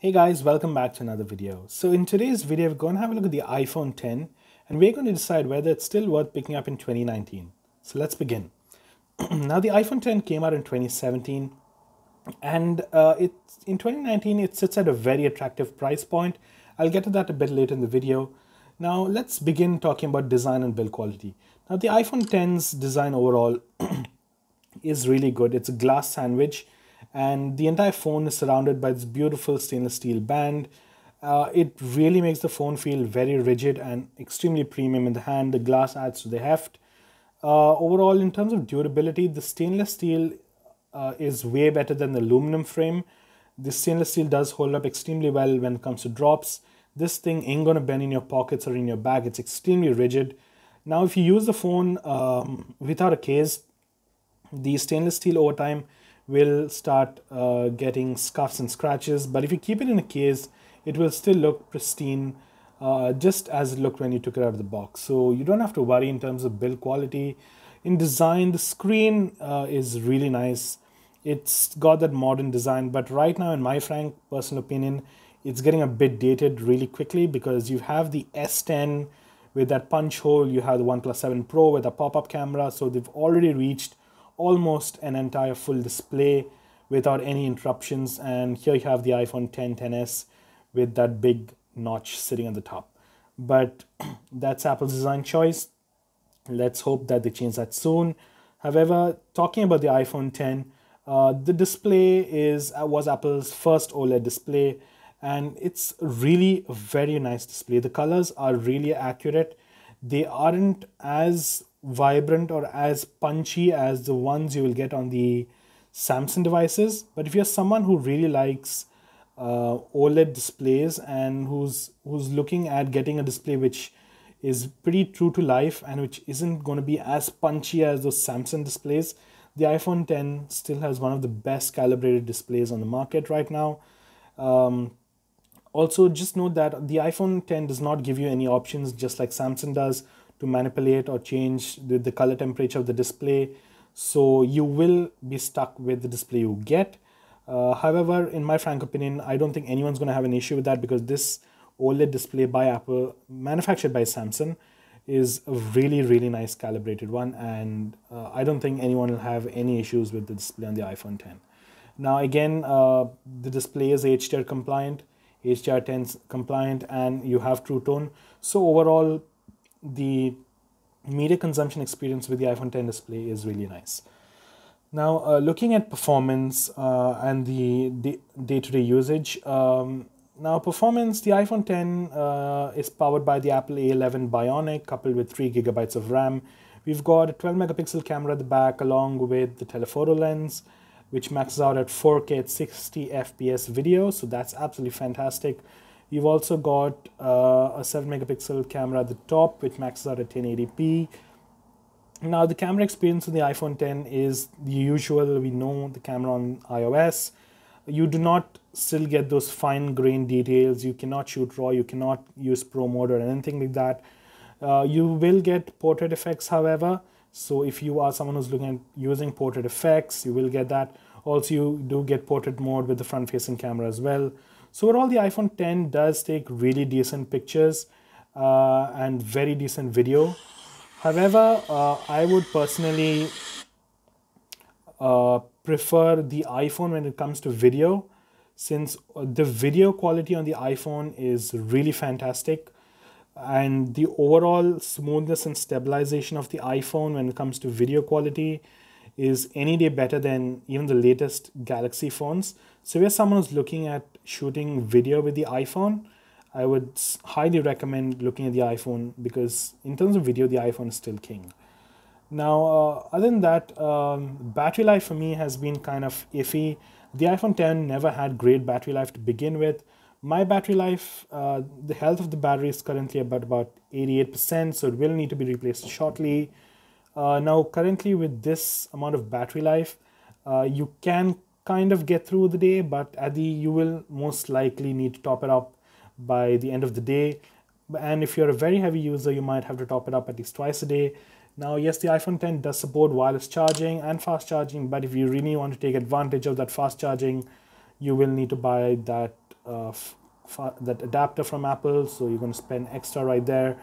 Hey guys, welcome back to another video. So in today's video, we're going to have a look at the iPhone 10 and we're going to decide whether it's still worth picking up in 2019. So let's begin. Now the iPhone 10 came out in 2017 and in 2019 it sits at a very attractive price point. I'll get to that a bit later in the video. Now let's begin talking about design and build quality. Now the iPhone 10's design overall is really good. It's a glass sandwich and the entire phone is surrounded by this beautiful stainless steel band. It really makes the phone feel very rigid and extremely premium in the hand. The glass adds to the heft. Overall, in terms of durability, the stainless steel is way better than the aluminum frame. The stainless steel does hold up extremely well when it comes to drops. This thing ain't gonna bend in your pockets or in your bag. It's extremely rigid. Now, if you use the phone without a case, the stainless steel over time will start getting scuffs and scratches, but if you keep it in a case, it will still look pristine, just as it looked when you took it out of the box. So you don't have to worry in terms of build quality. In design, the screen is really nice. It's got that modern design, but right now, in my frank personal opinion, it's getting a bit dated really quickly because you have the S10 with that punch hole, you have the OnePlus 7 Pro with a pop-up camera, so they've already reached almost an entire full display without any interruptions. And here you have the iPhone 10, 10s with that big notch sitting on the top. But that's Apple's design choice. Let's hope that they change that soon. However, talking about the iPhone 10, the display was Apple's first OLED display, and it's really a very nice display. The colors are really accurate. They aren't as vibrant or as punchy as the ones you will get on the Samsung devices, but if you're someone who really likes OLED displays and who's looking at getting a display which is pretty true to life and which isn't going to be as punchy as those Samsung displays, the iPhone 10 still has one of the best calibrated displays on the market right now. Also, just note that the iPhone 10 does not give you any options, just like Samsung does, to manipulate or change the color temperature of the display. So you will be stuck with the display you get. However, in my frank opinion, I don't think anyone's going to have an issue with that because this OLED display by Apple, manufactured by Samsung, is a really, really nice calibrated one. And I don't think anyone will have any issues with the display on the iPhone 10. Now, again, the display is HDR compliant, HDR10 compliant, and you have True Tone. So overall, the media consumption experience with the iPhone 10 display is really nice. Now, looking at performance and the day-to-day usage. Now, performance, the iPhone 10 is powered by the Apple A11 Bionic coupled with 3 gigabytes of RAM. We've got a 12 megapixel camera at the back along with the telephoto lens, which maxes out at 4K at 60 FPS video. So that's absolutely fantastic. You've also got a 7 megapixel camera at the top, which maxes out at 1080p. Now, the camera experience of the iPhone 10 is the usual. We know the camera on iOS. You do not still get those fine-grained details. You cannot shoot RAW. You cannot use Pro mode or anything like that. You will get portrait effects, however. So if you are someone who's looking at using portrait effects, you will get that. Also, you do get portrait mode with the front-facing camera as well. So overall, the iPhone 10 does take really decent pictures and very decent video. However, I would personally prefer the iPhone when it comes to video, since the video quality on the iPhone is really fantastic. And the overall smoothness and stabilization of the iPhone when it comes to video quality is any day better than even the latest Galaxy phones. So if you're someone who's looking at shooting video with the iPhone, I would highly recommend looking at the iPhone because in terms of video, the iPhone is still king. Now, other than that, battery life for me has been kind of iffy. The iPhone 10 never had great battery life to begin with. My battery life, the health of the battery is currently about 88%, so it will need to be replaced shortly. Now, currently with this amount of battery life, you can kind of get through the day, but you will most likely need to top it up by the end of the day. And if you're a very heavy user, you might have to top it up at least twice a day. Now, yes, the iPhone 10 does support wireless charging and fast charging, but if you really want to take advantage of that fast charging, you will need to buy that that adapter from Apple, so you're going to spend extra right there.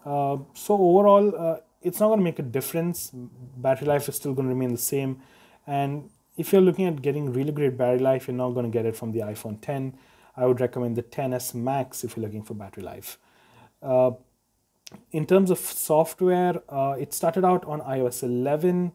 So overall, it's not going to make a difference. Battery life is still going to remain the same. And if you're looking at getting really great battery life, you're not going to get it from the iPhone 10. I would recommend the 10s Max if you're looking for battery life. In terms of software, it started out on iOS 11.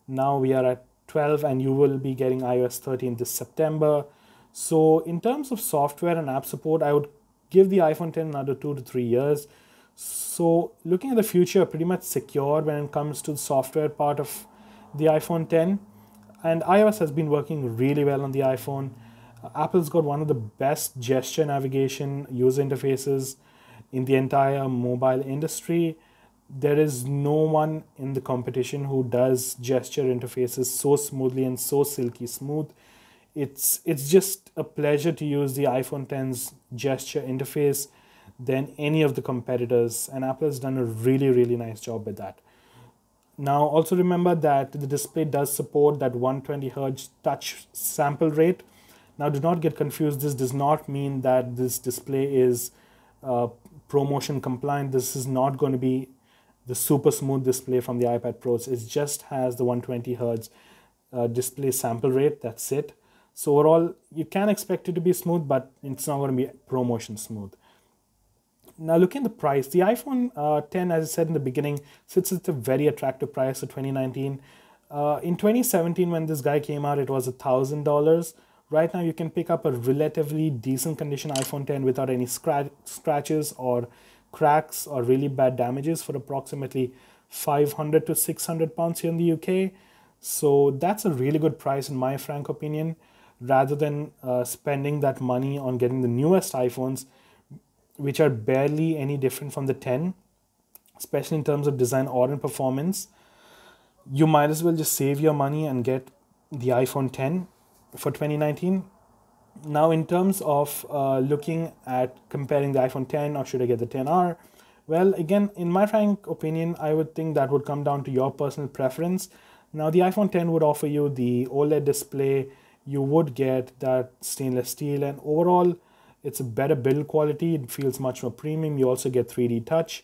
Now we are at 12, and you will be getting iOS 13 this September. So in terms of software and app support, I would give the iPhone 10 another 2 to 3 years. So looking at the future, pretty much secure when it comes to the software part of the iPhone 10. And iOS has been working really well on the iPhone. Apple's got one of the best gesture navigation user interfaces in the entire mobile industry. There is no one in the competition who does gesture interfaces so smoothly and so silky smooth. It's just a pleasure to use the iPhone 10's gesture interface than any of the competitors, and Apple has done a really nice job with that. Now also remember that the display does support that 120 Hz touch sample rate. Now do not get confused, this does not mean that this display is ProMotion compliant. This is not going to be the super smooth display from the iPad Pros. It just has the 120 Hz display sample rate, that's it. So overall, you can expect it to be smooth, but it's not going to be ProMotion smooth. Now looking at the price, the iPhone 10, as I said in the beginning, sits at a very attractive price for 2019. In 2017, when this guy came out, it was $1,000. Right now, you can pick up a relatively decent condition iPhone 10 without any scratches or cracks or really bad damages for approximately 500 to 600 pounds here in the UK. So that's a really good price in my frank opinion, rather than spending that money on getting the newest iPhones, which are barely any different from the 10, especially in terms of design or in performance. You might as well just save your money and get the iPhone 10 for 2019. Now in terms of looking at comparing the iPhone 10 or should I get the 10R, well, again, in my frank opinion, I would think that would come down to your personal preference. Now the iPhone 10 would offer you the OLED display, you would get that stainless steel, and overall it's a better build quality. It feels much more premium. You also get 3D touch.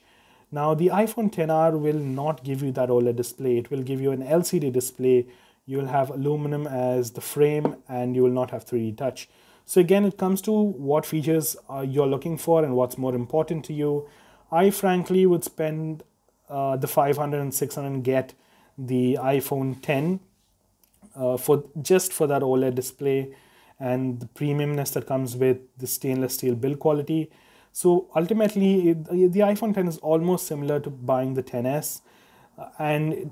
Now the iPhone 10R will not give you that OLED display. It will give you an LCD display. You will have aluminum as the frame and you will not have 3D touch. So again, it comes to what features you're looking for and what's more important to you. I frankly would spend the 500 and 600 and get the iPhone 10 for that OLED display and the premiumness that comes with the stainless steel build quality. So ultimately, the iPhone 10 is almost similar to buying the 10s, and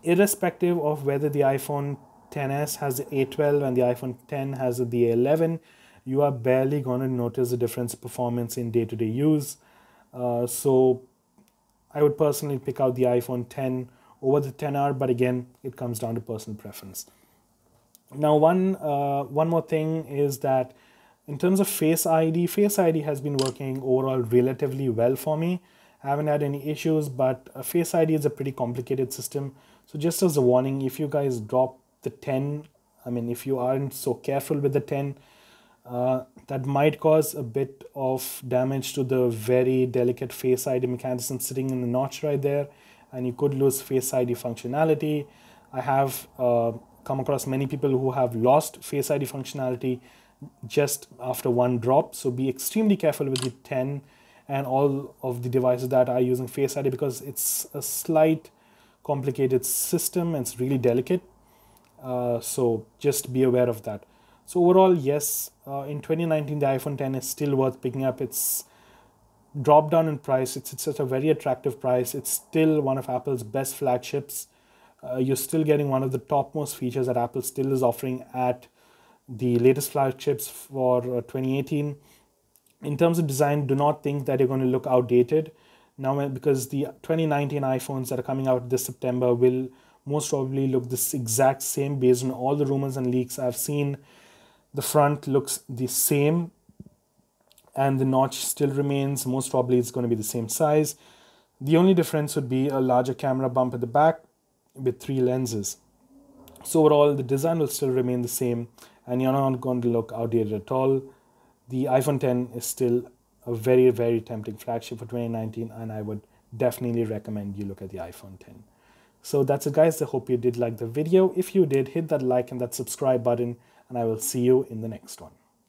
irrespective of whether the iPhone 10s has the A12 and the iPhone 10 has the A11, you are barely going to notice the difference in performance in day-to-day use. So I would personally pick out the iPhone 10 over the 10R, but again, it comes down to personal preference. Now, one more thing is that in terms of Face ID has been working overall relatively well for me. I haven't had any issues, but Face ID is a pretty complicated system. So just as a warning, if you guys drop the 10, if you aren't so careful with the 10, that might cause a bit of damage to the very delicate Face ID mechanism sitting in the notch right there, and you could lose Face ID functionality. I have come across many people who have lost Face ID functionality just after one drop. So be extremely careful with the 10 and all of the devices that are using Face ID, because it's a slight complicated system and it's really delicate. So just be aware of that. So overall, yes, in 2019, the iPhone 10 is still worth picking up. It's dropped down in price. It's at a very attractive price. It's still one of Apple's best flagships. You're still getting one of the topmost features that Apple still is offering at the latest flagships for 2018. In terms of design, do not think that you're going to look outdated now, because the 2019 iPhones that are coming out this September will most probably look this exact same based on all the rumors and leaks I've seen. The front looks the same and the notch still remains. Most probably it's going to be the same size. The only difference would be a larger camera bump at the back with 3 lenses. So overall, the design will still remain the same and you're not going to look outdated at all. the iPhone 10 is still a very, very tempting flagship for 2019, and I would definitely recommend you look at the iPhone 10. So that's it, guys. I hope you did like the video. If you did, hit that like and that subscribe button, and I will see you in the next one.